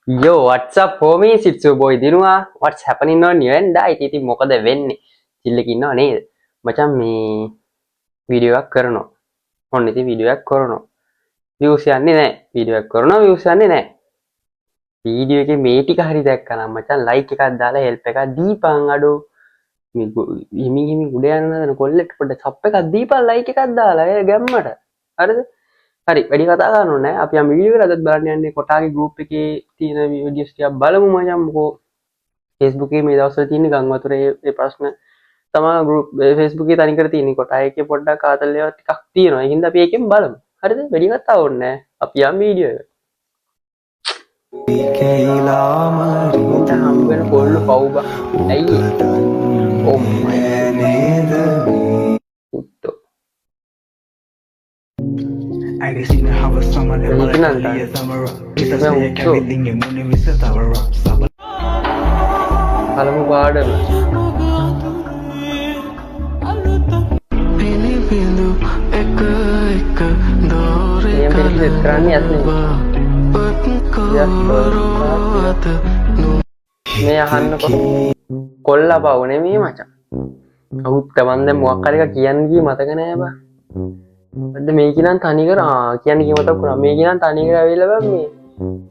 Yo, what's up homies? It's your boy Dinua. What's happening on your end? ඉතින් මොකද වෙන්නේ? චිල්ලක ඉන්නව නේද? මචං මේ වීඩියෝ එකක් කරනවා. ඔන්න ඉතින් වීඩියෝ එකක් කරනවා. views යන්නේ නැහැ. වීඩියෝ එකක් කරනවා views යන්නේ නැහැ. වීඩියෝ එකේ මේ ටික හරි දැක්කනම් මචං like එකක් දාලා help එකක් දීපන් අඩෝ. මේ හිමි උඩ යන නේද කොල්ලෙක් පොඩ්ඩක් sub එකක් දීපන් like එකක් දාලා ඒ ගැම්මට. හරිද? හරි වැඩි කතා කරන්න ඕනේ නැහැ. අපි යම් වීඩියෝ එකක් අදත් බලන්න යන්නේ කොටාගේ group එකේ තියෙන වීඩියෝස් ටිකක් බලමු මචං මොකෝ Facebook එකේ මේ දවස්වල තියෙන ගම් වතුරේ ඒ ප්‍රශ්න තමයි group Facebook එකේ තනිකර තියෙන කොටා එකේ පොඩ්ඩක් ආතල් ඒවා ටිකක් තියෙනවා. ඒකින්ද අපි ඒකෙන් බලමු. හරිද? වැඩි කතා ඕනේ නැහැ. අපි යම් වීඩියෝ එක. හම් වෙන කොල්ල පව් බා. ඇයි? ඕ I seen how someone පළමු පාඩම කරන්නේ මේ අහන්නකො කොල්ලා පව් නෙමෙයි මචං. අවුත් තමන් දැන් මොකක් හරි එකක් කියන්න ගියේ මතක නෑ බා. අද මේක නම් තනිකර කියන්නේ කී මතක් වුණා. මේක නම් තනිකර ඇවිල්ලා බං මේ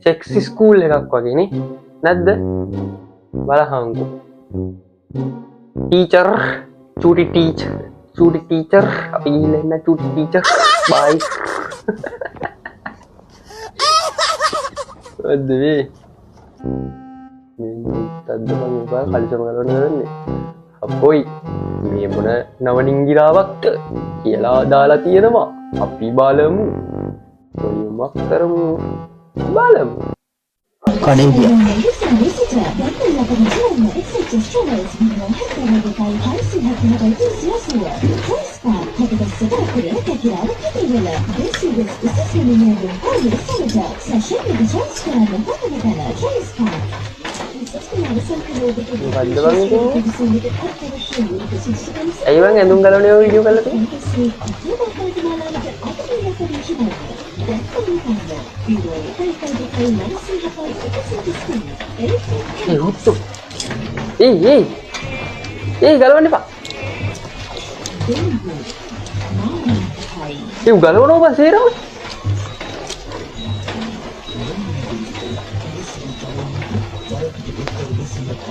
සෙක්සි ස්කූල් එකක් වගේ නේ. නැද්ද? බලහංකෝ. ටීචර් චූටි ටීචර් අපි ගිහලා ඉන්න චූටි ටීචර් බයි. අද්දේ මේ තද්දපන් උඹා කල්චර් කරන්නේ අපොයි මේ මොන නවනිංගිරාවක්ද කියලා දාලා තියෙනවා. අපි බලමු. කොයිමක් කරමු බලමු. කඩේ ගියා. ඇයි බං ඇඳුම් ගලවන්නේ ඔය වීඩියෝ කරලා තියෙන්නේ? ඒ හොත්තු. ඒ ගලවන්න එපා. ඒ ගලවනවා බං සේරම.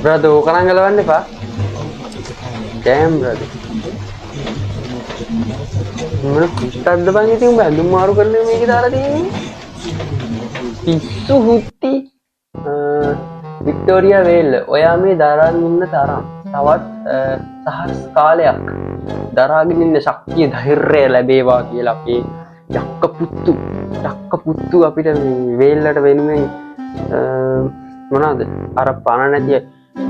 Brother, ඕකනම් ගලවන්න එපා. damn brother. මොන පිටක්ද බං ඉතින් උඹ ඇඳුම් මාරු කරන්නේ මේකේ දාලා තියෙන්නේ? පිස්සු හුත්ති. වික්ටෝරියා වේල් ඔයා මේ දරාගෙන ඉන්න තරම් තවත් සහස් කාලයක් දරාගෙන ඉන්න ශක්තිය ධෛර්යය ලැබේවා කියලා අපේ යක්ක පුත්තු අපිට වේල්ලට වෙනුවෙන් මොනවාද අර පණ නැති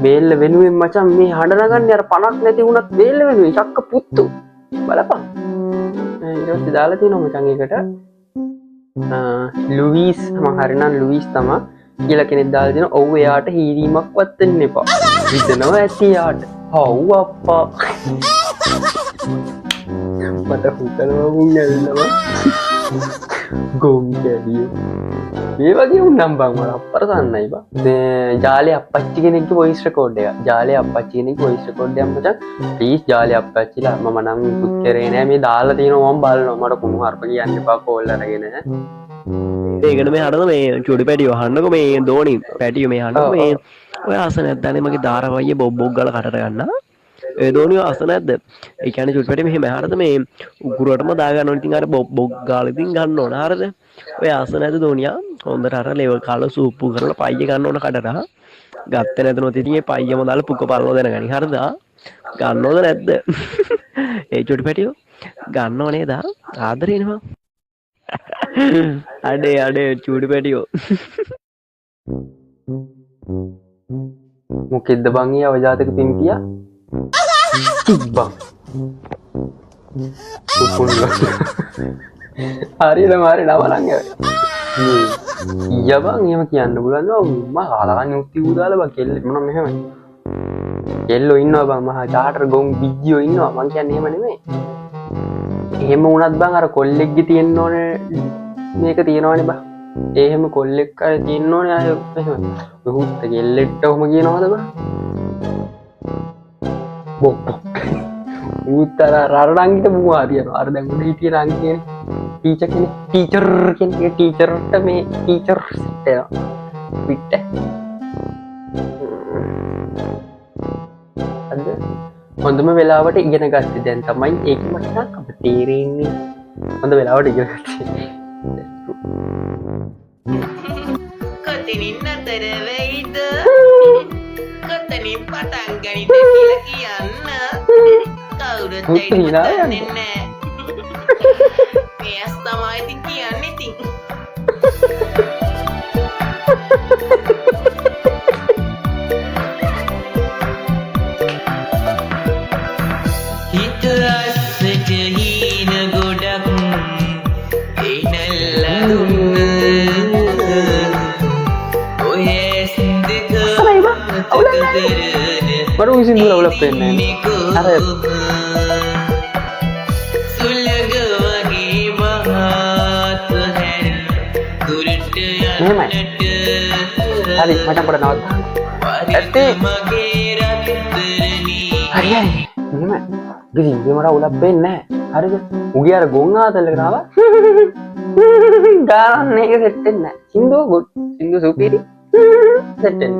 බේල්ල වෙනුවෙන් මචං මේ හඬ නගන්නේ අර පණක් නැති වුණත් බේල්ල වෙනුවෙන් යක්ක පුත්තු බලපන්. ඊට පස්සේ දාලා තියෙනවා මචං ඒකට ලුයිස් මම හරිනම් ලුයිස් තමයි කියලා කෙනෙක් දාලා දෙනවා. ඔව් එයාට හීරීමක්වත් වෙන්න එපා. හිතනවා ඇති එයාට. හව් අප්පා. මට හුතනවා මුන් ඇල්ලනවා. ගොම් කැඩිය. මේ වගේ උන්නම් බං මම අප්පරසන්නයි බං. මේ ජාලේ අප්පච්චි කෙනෙක්ගේ වොයිස් රෙකෝඩ් එක. ජාලේ අප්පච්චි කෙනෙක්ගේ වොයිස් රෙකෝඩ් එකක් මචං. ප්ලීස් ජාලේ අප්පච්චිලා මම නම් ඉක්ුත් කරේ නෑ මේ දාලා තියෙනවා මම බලනවා. මට කුණු හර්ප කියන්න එපා කෝල් අරගෙන. ඒකට මේ හරද මේ චුඩි පැටියෝ අහන්නකො මේ දෝනි පැටියෝ මේ අහන්නකො මේ ඔය අස නැද්දානේ මගේ දාරවයියේ බොබ් ගාලා කටට ගන්න. ඒ දෝනිය අස නැද්ද? ඒ කියන්නේ චුඩි පැටිය මෙහෙම හරද මේ උගුරටම දා ගන්න ඕන ඉතින් අර බොබ් ගාලා ඉතින් ගන්න ඕන හරද? ඔය අස නැද්ද දෝනියා? හොඳට අර ලෙවල් කාලා සූප්පු කරලා පයිය ගන්න ඕන කඩට. ගත්තේ නැතුනොත් ඉතින් මේ පයියම දාලා පුක පල්ලෝ දෙනගනි හරිද? ගන්නවද නැද්ද? ඒ චුඩි පැටියෝ ගන්නව නේද? ආදරේනවා. අඩේ චූඩි පැටියෝ මොකෙද්ද බං ඊ අවජාතක පින්තියා චිබ්බා හරියද මාරේ නවලන් ඊය බං එහෙම කියන්න පුළුවන් නෝ මම කාලකන් යුක්ති උදාලා බං කෙල්ල මොන මෙහෙම කෙල්ලෝ ඉන්නවා බං මහා චාටර් ගොන් බිජ්ජියෝ ඉන්නවා මං කියන්නේ එහෙම නෙමෙයි එහෙම වුණත් බං අර කොල්ලෙක්ගේ තියෙන්න ඕනේ මේක තියෙනවනේ බං එහෙම කොල්ලෙක් අය තියෙන්න ඕනේ අය එහෙම හුත්ත කෙල්ලෙක්ට ඔහොම කියනවද බං බොක්ක උත්තර රරණංගිට මුව හරියනවා අර දැන් උඩ හිටිය රංගියේ ටීචර් කෙනෙක් ටීචර්ට මේ ටීචර් සෙට් වෙනවා පිට අද හොඳම වෙලාවට ඉගෙන ගත්තේ දැන් තමයි ඒක මට තාම තේරෙන්නේ හොඳ වෙලාවට ඉගෙන ගත්තේ කොතනින් නතර වෙයිද කොතනින් පටන් ගනිද කියලා කියන්න කවුරුත් දන්නේ නැහැ මේ ඇස් තමයි ඉතින් කියන්නේ ඉතින් හිත අස්සට හීන ගොඩක් එනල්ලුන්න ඔය සින්දක baru isi dulu ulah penne are සුලග වගේ මහත් හැර දුරට යන්නට hari macam pada nawat ඇත්තේ මගේ රත්තරනී hari ini mah gini dia marah ulah penne hari je ugi ar gonga tele kenapa garan nege setten sindu supiri setten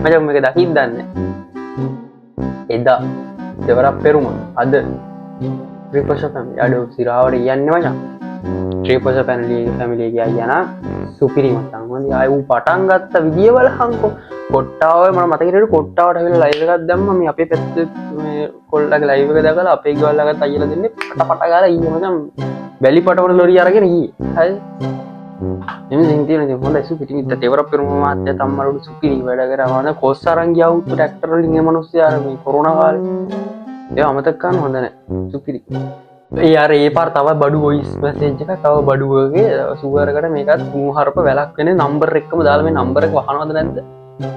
macam mereka dah hidan එදා දෙවරක් පෙරුම අද ත්‍රිපස family අඩෝ සිරාවට යන්නේ මචං ත්‍රිපස ෆැමිලි ගියා යන සුපිරි මචං හොඳයි ආයි ඌ පටන් ගත්ත විදිය බලහන්කෝ කොට්ටාව මම මතක හිටියේ කොට්ටාවට ඇවිල්ලා ලයිව් එකක් දැම්මා මේ අපේ පැත්තේ මේ කොල්ලගේ ලයිව් එක දැකලා අපේ ගෙවල් ළඟට අයියලා දෙන්නේ පට ගාලා ඊයේ මචං බැලි පටවන ලොරි අරගෙන ගියේ හරි එමෙ සින්තියනේ ඉතින් හොඳයි සුපිරි මිත්ත දෙවරක් පෙරුම මාත්‍ය තම්මරුඩු සුපිරි වැඩ කරනවා නේ කොස් අරන් ගියා උත් ට්‍රැක්ටර් වලින් මේ මිනිස්සු යාර මේ කොරෝනා කාලේ ඒ අමතක කරන්න හොඳ නැහැ සුපිරි ඒ යාර ඒ පාර තව බඩු වොයිස් මැසේජ් එක තව බඩු වගේ සුවරකට මේකත් මූහරප වැලක් වෙන්නේ නම්බර් එකම දාලා මේ නම්බර් එක වහනවද නැද්ද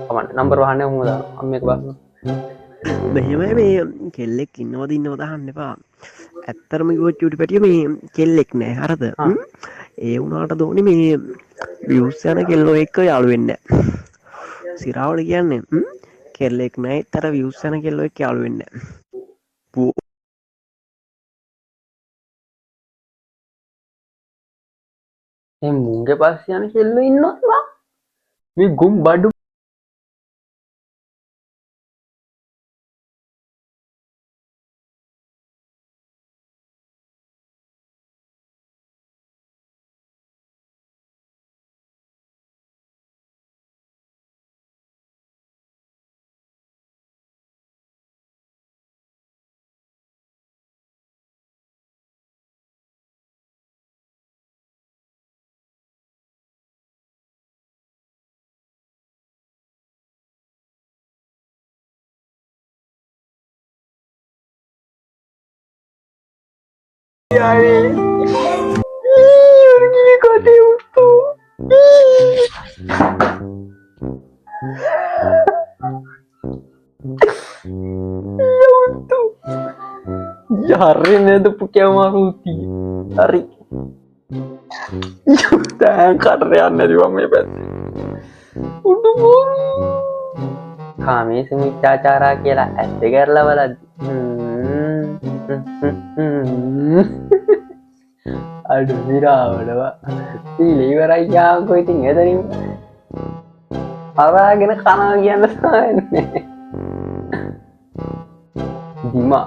කමන්න නම්බර් වහන්නේ කොහොමද දානවා අම්ම මේක බලන්න මෙහෙමයි මේ කෙල්ලෙක් ඉන්නවද අහන්න එපා ඇත්තරම කිව්වොත් චූටි පැටිය මේ කෙල්ලෙක් නෑ හරිද ඒ වුණාට දෝනි මේ වියුස් යන කෙල්ලෝ එක්ක යාළු වෙන්නේ නැහැ සිරාවල කියන්නේ කෙල්ලෙක් නෑ තර වියුස් යන කෙල්ලෝ එක්ක යාළු වෙන්නේ නැහැ මේ මුංගේ පස්සේ යන කෙල්ලෝ ඉන්නවද බා මේ ගුම් බඩු Pergi kau itu. Hari ini tuh pakai Maruti. Hari. Jangan karyaannya juga mepet. Udah baru. Kami semua cara kira edgar lah balad. Aduh සිරාවට සීල ඉවරයි යාකෝ ඉතින් එතනින් අරගෙන කනවා කියන්න සාන්නේ දිමා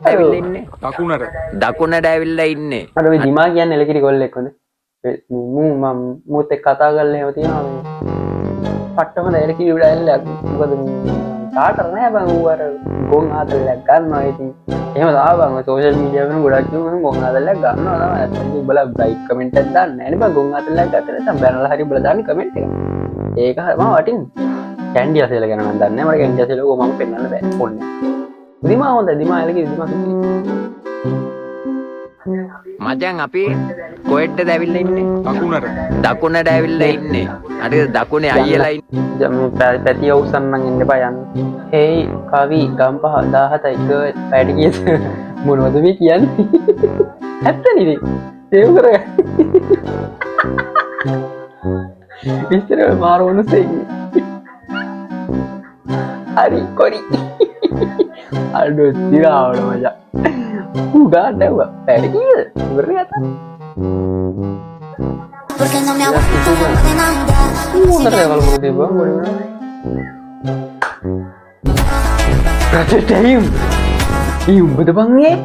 ඇවිල්ලා ඉන්නේ දකුණට ඇවිල්ලා ඉන්නේ අර මේ දිමා කියන්නේ එලකිරි කොල්ලෙක් හොඳ මම මුත් එක්ක කතා කරලා එහෙම තියනවා මේ පට්ටම එලකිරි උඩ ඇල්ලක් මොකද කාටර නෑ බං ඌ අර ගොන් ආතලයක් ගන්නවා ඉතින් එහෙම තමයි බං සෝෂල් මීඩියා වලින් ගොඩක් කිව්වම ගොන් ආතලයක් ගන්නවා තමයි නැත්නම් උඹලා ලයික් කමෙන්ට් එකක් දාන්නේ නෑනේ බං ගොන් ආතලයක් ගත්ත නැත්නම් බැනලා හරි උඹලා දාන්නේ කමෙන්ට් එක ඒක හරි මම වටින්නේ කැන්ඩි අසෙල ගැන මම දන්නේ නෑ මට කැන්ඩි අසෙල ඕක මම පෙන්නන්න බෑ ෆෝන් එක දිමා හොඳයි දිමා එලකිරි දිමා කිව්වේ මචං අපි කොහෙටද ඇවිල්ලා ඉන්නේ දකුණට ඇවිල්ලා ඉන්නේ අර දකුණේ අයියලා ඉන්නේ මේ පැතිය උස්සන්නම් ඉන්න එපා යන්න හේයි කවි ගම්පහ 17යි ගර්ල් පැටි කීස් මොනවද මේ කියන්නේ ඇත්තනේ ඉතින් සේව් කරගන්න විස්තර මාර මනුස්සයෙක්. හරි කොරි. අඩෝ තිරාවල මචං. උඩට ඇව්වා. පැඩ කීයද? ඉවරනේ අත. Porque no me aguanto de nada. මොනතරද කල් මොකද තිබ්බා මොකද? ප්‍රතිටයිම්. ඊ උඹද බං ඒ?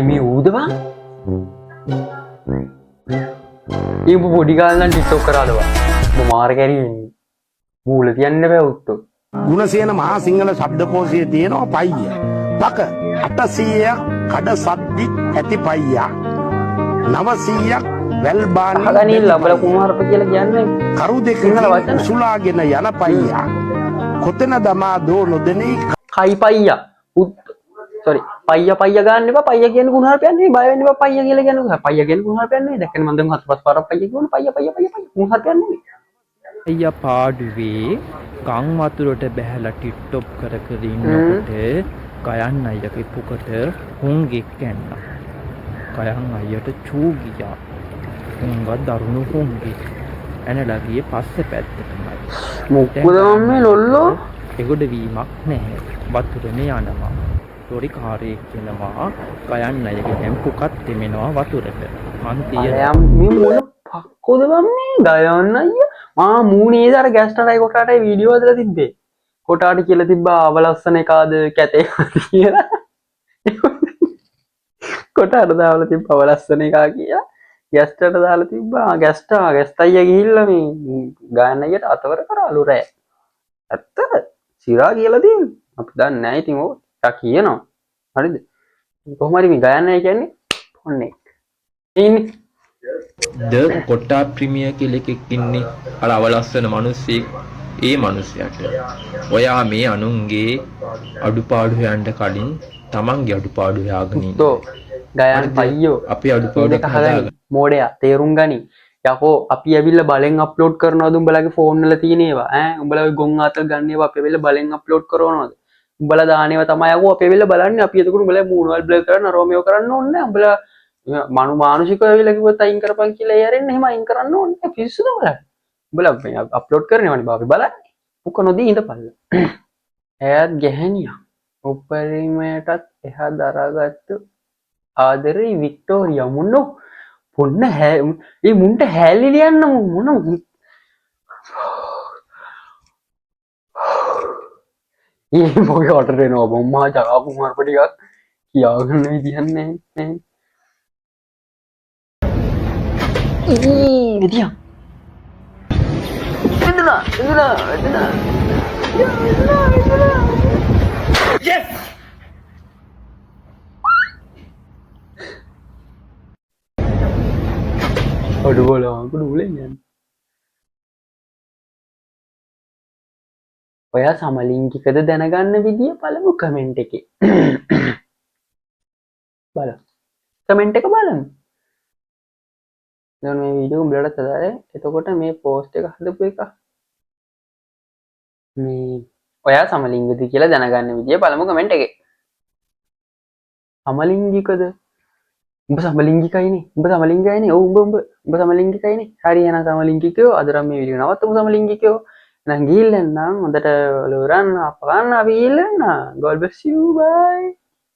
මේ ඌද බං? ඒ උඹ පොඩි කාලේ නම් ටික්ටොක් කරාද බං? උඹ මාර කැරි වෙන්නේ. මූල තියන්න බෑ උත්තෝ. ගුණසේන මහා සිංහල ශබ්දකෝෂයේ තියෙනවා පයිය. පක 800ක් කඩ සද්දි ඇති පයියා. 900ක් වැල්බානි අහගනින් ලබල කුමාරප කියලා කියන්නේ කරු දෙක සිංහල වචන. සුලාගෙන යන පයියා. කොතන දමා දෝ නොදෙනී කයි පයියා. සෝරි පයියා ගන්න එපා. පයියා කියන්නේ කුණාරපයක් නෙවෙයි. බය වෙන්න එපා. පයියා කියලා කියන්නේ පයියා කියන්නේ කුණාරපයක් නෙවෙයි. දැක්කනේ මම දැන් හතර පහ පාරක් පයියා කියවන පයියා කුණාරපයක් නෙවෙයි. අයියා පාඩුවේ ගම් වතුරට බැහැලා ටිට්ටොප් කර කර ඉන්නකොට ගයන් අයියගේ පුකට හුංගෙක් ඇන්නා. ගයන් අයියට චූ ගියා. හුංග දරුණු හුංගෙක්. ඇනලා ගියේ පස්සේ පැත්තටමයි. මොකද මේ ලොල්ලෝ? එගොඩ වීමක් නැහැ. වතුරේ යනවා. ටොරි කාරයෙක් කියනවා ගයන් අයියගේ දැන් පුකත් දෙමෙනවා වතුරට. අන්තිය අයම් මේ මොන පක්කොද බම් මේ ගයන්න අයියා? මා මූණේ අර ගැස්ටරයි කොටාටයි වීඩියෝ හදලා තිබ්බේ. කොටාට කියලා තිබ්බා අවලස්සන එකාද කැතේ කියලා. කොටාට දාලා තිබ්බා අවලස්සන එකා කියලා. ගැස්ටට දාලා තිබ්බා ගැස්ට අයියා ගිහිල්ලා මේ ගයන්න අයියට අතවර කරාලු රෑ. ඇත්තද? සිරා කියලා තියෙන්නේ. අපි දන්නේ නැහැ ඉතින් ඕක. තා කියනවා. හරිද? කොහොම හරි මේ ගයන්න අය කියන්නේ ඔන්නේ. ඉන්නේ ද කොට්ටා ප්‍රීමියර් කියලා එකෙක් ඉන්නේ අර අවලස්සන මිනිස්සෙක් ඒ මිනිසයාට ඔයා මේ අනුන්ගේ අඩුපාඩු හොයන්න කලින් තමන්ගේ අඩුපාඩු හොයාගෙන ඉන්න. තෝ ගයන් පයියෝ අපේ අඩුපාඩු කහගනි මෝඩයා තේරුම් ගනි. යකෝ අපි ඇවිල්ලා බලෙන් අප්ලෝඩ් කරනවද උඹලගේ ෆෝන් වල තියෙන ඒවා ඈ උඹලා ගොන් ආතල් ගන්න ඒවා අපි ඇවිල්ලා බලෙන් අප්ලෝඩ් කරනවද? උඹලා දාන ඒවා තමයි යකෝ අපි ඇවිල්ලා බලන්නේ. අපි එතකොට උඹලා මූණවල් බ්ලර් කරන රෝමියෝ කරන්න ඕනේ නැහැ. උඹලා මානුෂිකව ඇවිල්ලා කිව්වොත් අයින් කරපන් කියලා යරෙන්න එහෙම අයින් කරන්න ඕනේ නැහැ. පිස්සුද උඹලා? උඹලා අප්ලෝඩ් කරනවනේ බා අපි බලන්නේ. මුක නොදී ඉඳපල්ල. ඈත් ගැහණියා. උපරිමයටත් එහා දරාගත්තු ආදරේ වික්ටෝරියා මුන්නෝ පොන්න ඒ මුන්ට හැලි ලියන්න මොන ඒ මොකේ ඔටර් එනවා බොම්මා ජගා කුමාරප ටිකක් කියාගන්න විදියක් නැහැ විදියක් එදුනා අඩු බලන්න කුඩුලේ යන්න. ඔයා සමලිංගිකද දැනගන්න විදිය පළමු කමෙන්ට් එකේ. බලන්න. කමෙන්ට් එක බලන්න. දැන් මේ වීඩියෝ උඹලට තදාරේ. එතකොට මේ පෝස්ට් එක හදපු එක. මේ ඔයා සමලිංගිකද කියලා දැනගන්න විදිය පළමු කමෙන්ට් එකේ. සමලිංගිකද? උඹ සමලිංගිකයිනේ. උඹ සමලිංගිකයිනේ. ඔව් උඹ සමලිංගිකයිනේ. හරි එහෙනම් සමලිංගිකයෝ අද නම් මේ වීඩියෝ නවත්තමු සමලිංගිකයෝ. එහෙනම් ගිහින් නම් හොඳට වලවරන්න අප ගන්න අපි ගිහින් God bless you bye.